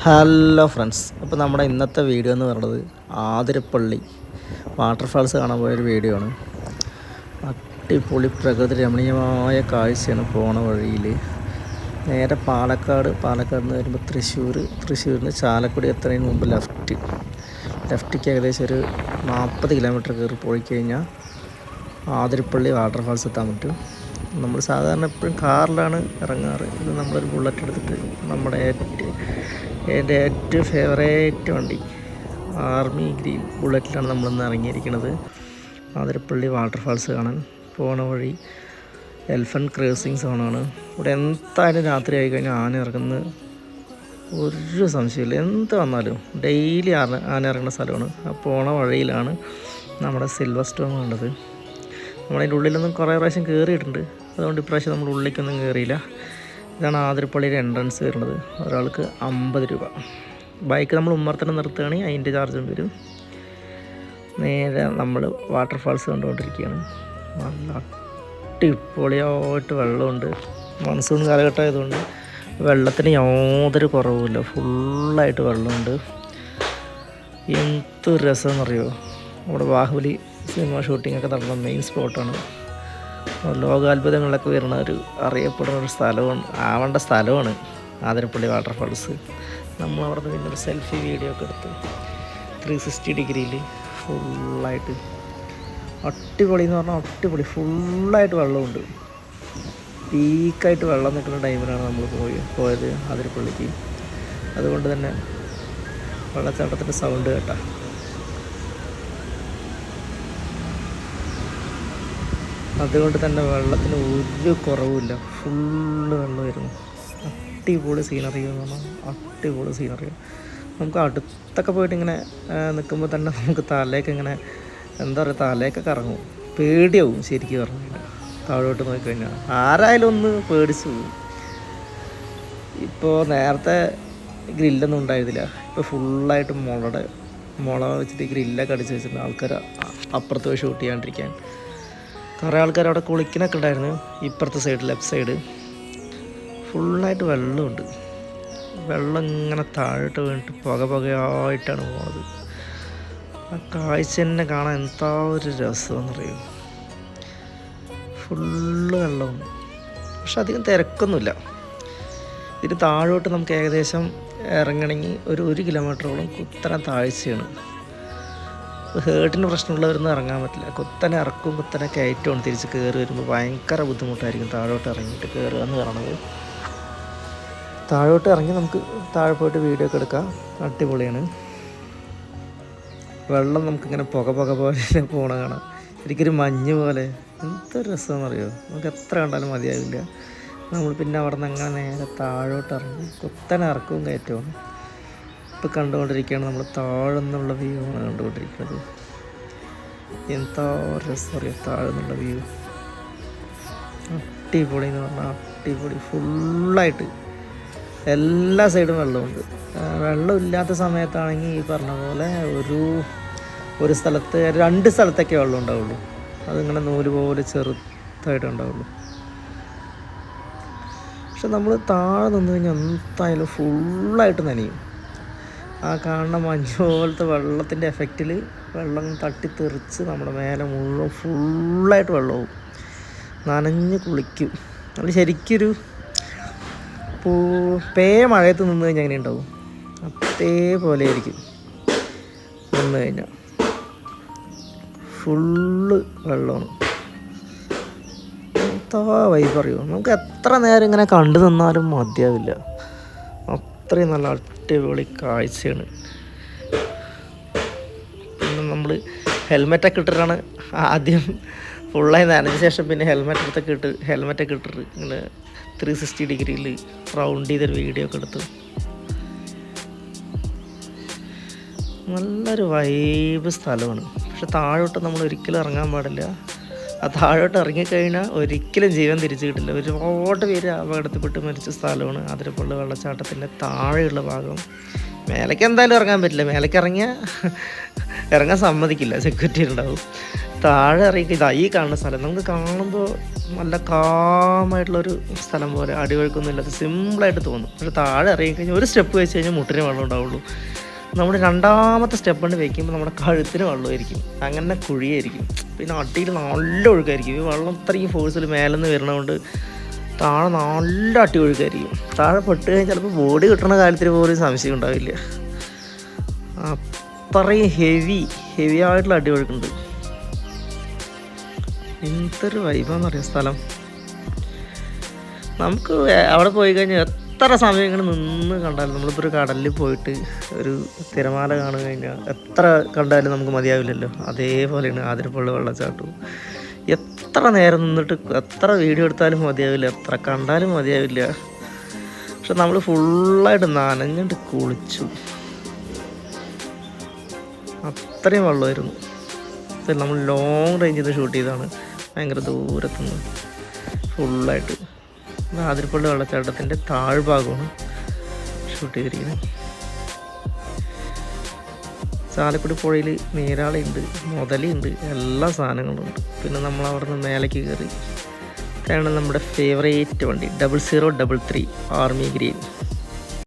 Hello friends, അപ്പോൾ നമ്മുടെ ഇന്നത്തെ വീഡിയോ എന്ന് പറയുന്നത് ആതിരപ്പള്ളി വാട്ടർഫാൾസ് കാണാൻ പോയൊരു വീഡിയോ ആണ്. അടിപൊളി പ്രകൃതി രമണീയമായ കാഴ്ചയാണ്. പോണ വഴിയിൽ നേരെ പാലക്കാട് നിന്ന് വരുമ്പോൾ തൃശ്ശൂരിന് ചാലക്കുടി എത്തുന്നതിന് മുമ്പ് ലെഫ്റ്റിക്ക് ഏകദേശം ഒരു 40 കിലോമീറ്റർ കയറി പോയി കഴിഞ്ഞാൽ ആതിരപ്പള്ളി വാട്ടർഫാൾസ് എത്താൻ പറ്റും. നമ്മൾ സാധാരണ എപ്പോഴും കാറിലാണ് ഇറങ്ങാറ്. ഇത് നമ്മളൊരു ബുള്ളറ്റ് എടുത്തിട്ട് നമ്മുടെ എൻ്റെ ഏറ്റവും ഫേവറേറ്റ് വണ്ടി ആർമി ഗ്രീൻ ബുള്ളറ്റിലാണ് നമ്മളിന്ന് ഇറങ്ങിയിരിക്കുന്നത്. ആതിരപ്പള്ളി വാട്ടർഫാൾസ് കാണാൻ പോണ വഴി എലിഫൻറ്റ് ക്രോസിങ് സോണാണ്. ഇവിടെ എന്തായാലും രാത്രി ആയി കഴിഞ്ഞാൽ ആന ഇറങ്ങുന്നത് ഒരു സംശയമില്ല. എന്ത് വന്നാലും ഡെയിലി ആന ഇറങ്ങുന്ന സ്ഥലമാണ്. ആ പോണ വഴിയിലാണ് നമ്മുടെ സിൽവർ സ്റ്റോൺ കണ്ടത്. നമ്മളതിൻ്റെ ഉള്ളിലൊന്നും കുറേ പ്രാവശ്യം കയറിയിട്ടുണ്ട്, അതുകൊണ്ട് ഇപ്രാവശ്യം നമ്മൾ ഉള്ളിലേക്കൊന്നും കയറിയില്ല. ഇതാണ് ആതിരപ്പള്ളിയുടെ എൻട്രൻസ് വരുന്നത്. ഒരാൾക്ക് 50 രൂപ. ബൈക്ക് നമ്മൾ ഉമ്മർത്തന്നെ നിർത്തുകയാണെങ്കിൽ അതിൻ്റെ ചാർജും വരും. നേരെ നമ്മൾ വാട്ടർഫാൾസ് കണ്ടുകൊണ്ടിരിക്കുകയാണ്. നല്ല അടിപൊളിയായിട്ട് വെള്ളമുണ്ട്. മൺസൂൺ കാലഘട്ടം ആയതുകൊണ്ട് വെള്ളത്തിന് യാതൊരു കുറവുമില്ല. ഫുള്ളായിട്ട് വെള്ളമുണ്ട്. എന്ത് രസമെന്നറിയോ, നമ്മുടെ ബാഹുബലി സിനിമ ഷൂട്ടിങ്ങൊക്കെ നടന്ന മെയിൻ സ്പോട്ടാണ്. ലോകാത്ഭുതങ്ങളിലൊക്കെ വരുന്ന അറിയപ്പെടുന്ന ഒരു സ്ഥലമാണ് ആതിരപ്പള്ളി വാട്ടർഫാൾസ്. നമ്മളവിടുന്ന് പിന്നെ ഒരു സെൽഫി വീഡിയോ ഒക്കെ എടുത്ത് 360 ഡിഗ്രിയിൽ ഫുള്ളായിട്ട് അടിപൊളി എന്ന് പറഞ്ഞാൽ അടിപൊളി. ഫുള്ളായിട്ട് വെള്ളമുണ്ട്. പീക്കായിട്ട് വെള്ളം നിൽക്കുന്ന ടൈമിലാണ് നമ്മൾ പോയത് ആതിരപ്പള്ളിക്ക്. അതുകൊണ്ട് തന്നെ വെള്ളച്ചാട്ടത്തിൻ്റെ സൗണ്ട് കേട്ടാ അതുകൊണ്ട് തന്നെ വെള്ളത്തിന് ഒരു കുറവുമില്ല. ഫുള്ള് വെള്ളമായിരുന്നു. അടിപൊളി സീനറി എന്ന് പറഞ്ഞാൽ അടിപൊളി സീനറി. നമുക്ക് അടുത്തൊക്കെ പോയിട്ട് ഇങ്ങനെ നിൽക്കുമ്പോൾ തന്നെ നമുക്ക് തലയൊക്കെ ഇങ്ങനെ തലയൊക്കെ കറങ്ങും. പേടിയാവും ശരിക്കും പറഞ്ഞു കഴിഞ്ഞാൽ. താഴോട്ട് നോക്കിക്കഴിഞ്ഞാൽ ആരായാലും ഒന്ന് പേടിച്ചു പോകും. ഇപ്പോൾ നേരത്തെ ഗ്രില്ലൊന്നും ഉണ്ടായിരുന്നില്ല. ഇപ്പോൾ ഫുള്ളായിട്ട് മുള വെച്ചിട്ട് ഗ്രില്ലൊക്കെ അടിച്ച് വെച്ചിട്ടുണ്ട്. ആൾക്കാർ അപ്പുറത്ത് പോയി ഷൂട്ട് ചെയ്യാണ്ടിരിക്കാൻ. കുറേ ആൾക്കാർ അവിടെ കുളിക്കണൊക്കെ ഉണ്ടായിരുന്നു. ഇപ്പുറത്തെ സൈഡ്, ലെഫ്റ്റ് സൈഡ് ഫുള്ളായിട്ട് വെള്ളമുണ്ട്. വെള്ളം ഇങ്ങനെ താഴോട്ട് വീണിട്ട് പുകയായിട്ടാണ് പോകുന്നത്. ആ കാഴ്ച തന്നെ കാണാൻ എന്താ ഒരു രസമെന്നറിയും. ഫുള്ള് വെള്ളമാണ്, പക്ഷെ അധികം തിരക്കൊന്നുമില്ല. ഇതിന് താഴോട്ട് നമുക്ക് ഏകദേശം ഇറങ്ങണമെങ്കിൽ ഒരു 1 കിലോമീറ്ററോളം കുത്തനെ താഴ്ചയാണ്. ഹേർട്ടിന് പ്രശ്നമുള്ളവരൊന്നും ഇറങ്ങാൻ പറ്റില്ല. കുത്തനെ ഇറക്കും കുത്തനെ കയറ്റമാണ്. തിരിച്ച് കയറി വരുമ്പോൾ ഭയങ്കര ബുദ്ധിമുട്ടായിരിക്കും താഴോട്ട് ഇറങ്ങിയിട്ട് കയറുക എന്ന് പറയുന്നത്. താഴോട്ട് ഇറങ്ങി നമുക്ക് താഴെ പോയിട്ട് വീഡിയോ ഒക്കെ എടുക്കാം. അടിപൊളിയാണ്. വെള്ളം നമുക്കിങ്ങനെ പുക പോലെ പോണ കാണാം. ശരിക്കൊരു മഞ്ഞ് പോലെ. എന്തൊരു രസമെന്നറിയോ, നമുക്ക് എത്ര കണ്ടാലും മതിയാവില്ല. നമ്മൾ പിന്നെ അവിടെ നിന്ന് അങ്ങനെ നേരെ താഴോട്ട് ഇറങ്ങി കുത്തനെ ഇറക്കവും കയറ്റവും. ഇപ്പോൾ കണ്ടുകൊണ്ടിരിക്കുകയാണ് നമ്മൾ താഴെ നിന്നുള്ള വ്യൂ ആണ് കണ്ടുകൊണ്ടിരിക്കുന്നത്. എന്താ രസം അറിയാം താഴെ നിന്നുള്ള വ്യൂ. അടിപൊളി എന്ന് പറഞ്ഞാൽ അടിപൊളി. ഫുള്ളായിട്ട് എല്ലാ സൈഡും വെള്ളമുണ്ട്. വെള്ളമില്ലാത്ത സമയത്താണെങ്കിൽ ഈ പറഞ്ഞ പോലെ ഒരു സ്ഥലത്ത് 2 സ്ഥലത്തൊക്കെ വെള്ളം ഉണ്ടാവുള്ളൂ. അതിങ്ങനെ നൂല് പോലെ ചെറുതായിട്ട് ഉണ്ടാവുള്ളൂ. പക്ഷെ നമ്മൾ താഴെ നിന്ന് കഴിഞ്ഞാൽ എന്തായാലും ഫുള്ളായിട്ട് നനയും. ആ കാണുന്ന മഞ്ഞ് പോലത്തെ വെള്ളത്തിൻ്റെ എഫക്റ്റിൽ വെള്ളം തട്ടിത്തെറിച്ച് നമ്മുടെ മേലെ മുഴുവൻ ഫുള്ളായിട്ട് വെള്ളമാവും. നനഞ്ഞ് കുളിക്കും. അത് ശരിക്കൊരു മഴയത്ത് നിന്ന് കഴിഞ്ഞാൽ അങ്ങനെ ഉണ്ടാവും. അതേപോലെ ആയിരിക്കും നിന്ന് കഴിഞ്ഞാൽ. ഫുള്ള് വെള്ളമാണ്. എന്താ വൈബ് അറിയുമോ, നമുക്ക് എത്ര നേരം ഇങ്ങനെ കണ്ടു നിന്നാലും മതിയാവില്ല. അത്രയും നല്ല അടിപൊളി കാഴ്ചയാണ്. പിന്നെ നമ്മൾ ഹെൽമെറ്റൊക്കെ ഇട്ടിട്ടാണ് ആദ്യം ഫുള്ളായി നനഞ്ഞ ശേഷം പിന്നെ ഹെൽമെറ്റൊക്കെ ഇട്ടിട്ട് ഇങ്ങനെ 360 ഡിഗ്രിയിൽ റൗണ്ട് ചെയ്തൊരു വീഡിയോ ഒക്കെ എടുത്തു. നല്ലൊരു വൈബ് സ്ഥലമാണ്. പക്ഷെ താഴോട്ട് നമ്മൾ ഒരിക്കലും ഇറങ്ങാൻ പാടില്ല. ആ താഴോട്ട് ഇറങ്ങിക്കഴിഞ്ഞാൽ ഒരിക്കലും ജീവൻ തിരിച്ചു കിട്ടില്ല. ഒരുപാട് പേര് അപകടത്തിൽപ്പെട്ട് മരിച്ച സ്ഥലമാണ് ആതിരപ്പള്ളി വെള്ളച്ചാട്ടത്തിൻ്റെ താഴെയുള്ള ഭാഗം. മേലേക്ക് എന്തായാലും ഇറങ്ങാൻ പറ്റില്ല, മേലേക്ക് ഇറങ്ങാൻ സമ്മതിക്കില്ല, സെക്യൂരിറ്റി ഉണ്ടാവും. താഴെ ഇറങ്ങി ഇതാ ഈ കാണുന്ന സ്ഥലം നമുക്ക് കാണുമ്പോൾ നല്ല കാമായിട്ടുള്ളൊരു സ്ഥലം പോലെ, അടിവഴുക്കൊന്നും ഇല്ലാത്ത സിമ്പിളായിട്ട് തോന്നും. പക്ഷേ താഴെ ഇറങ്ങിക്കഴിഞ്ഞാൽ ഒരു സ്റ്റെപ്പ് വെച്ച് കഴിഞ്ഞാൽ മുട്ടിന് വെള്ളം ഉണ്ടാവുള്ളൂ. നമ്മുടെ രണ്ടാമത്തെ സ്റ്റെപ്പ് കൊണ്ട് വയ്ക്കുമ്പോൾ നമ്മുടെ കഴുത്തിന് വെള്ളമായിരിക്കും, അങ്ങനെ കുഴിയായിരിക്കും. പിന്നെ അടിയിൽ നല്ല ഒഴുക്കായിരിക്കും. ഈ വെള്ളം അത്രയും ഫോഴ്സിൽ മേലെന്ന് വരുന്നതുകൊണ്ട് താഴെ നല്ല അടി ഒഴുക്കായിരിക്കും. താഴെ പെട്ട് കഴിഞ്ഞാൽ ചിലപ്പോൾ ബോഡി കിട്ടുന്ന കാര്യത്തിൽ പോലും സംശയം ഉണ്ടാവില്ല. അത്രയും ഹെവി ആയിട്ടുള്ള അടി ഒഴുക്കുണ്ട്. എന്തൊരു വൈബാന്നറിയാം സ്ഥലം. നമുക്ക് അവിടെ പോയി കഴിഞ്ഞാൽ എത്ര സമയം ഇങ്ങനെ നിന്ന് കണ്ടാലും, നമ്മളിപ്പോൾ ഒരു കടലിൽ പോയിട്ട് ഒരു തിരമാല കാണുക കഴിഞ്ഞാൽ എത്ര കണ്ടാലും നമുക്ക് മതിയാവില്ലല്ലോ. അതേപോലെയാണ് ആതിരപ്പള്ളി വെള്ളച്ചാട്ടവും. എത്ര നേരം നിന്നിട്ട് എത്ര വീഡിയോ എടുത്താലും മതിയാവില്ല, എത്ര കണ്ടാലും മതിയാവില്ല. പക്ഷെ നമ്മൾ ഫുള്ളായിട്ട് നനഞ്ഞിട്ട് കുളിച്ചു, അത്രയും വെള്ളമായിരുന്നു. നമ്മൾ ലോങ് റേഞ്ചിൽ നിന്ന് ഷൂട്ട് ചെയ്തതാണ്, ഭയങ്കര ദൂരത്തുനിന്ന് ഫുള്ളായിട്ട്. ആതിരപ്പള്ളി വെള്ളച്ചാട്ടത്തിൻ്റെ താഴ്ഭാഗമാണ് ഷൂട്ട് ചെയ്തിരിക്കുന്നത്. ചാലക്കുടി പുഴയിൽ നീരാളിയുണ്ട്, മുതലുണ്ട്, എല്ലാ സാധനങ്ങളും ഉണ്ട്. പിന്നെ നമ്മൾ അവിടെ നിന്ന് മേലേക്ക് കയറി. ഇതാണ് നമ്മുടെ ഫേവറേറ്റ് വണ്ടി, 0033 ആർമി ഗ്രീൻ.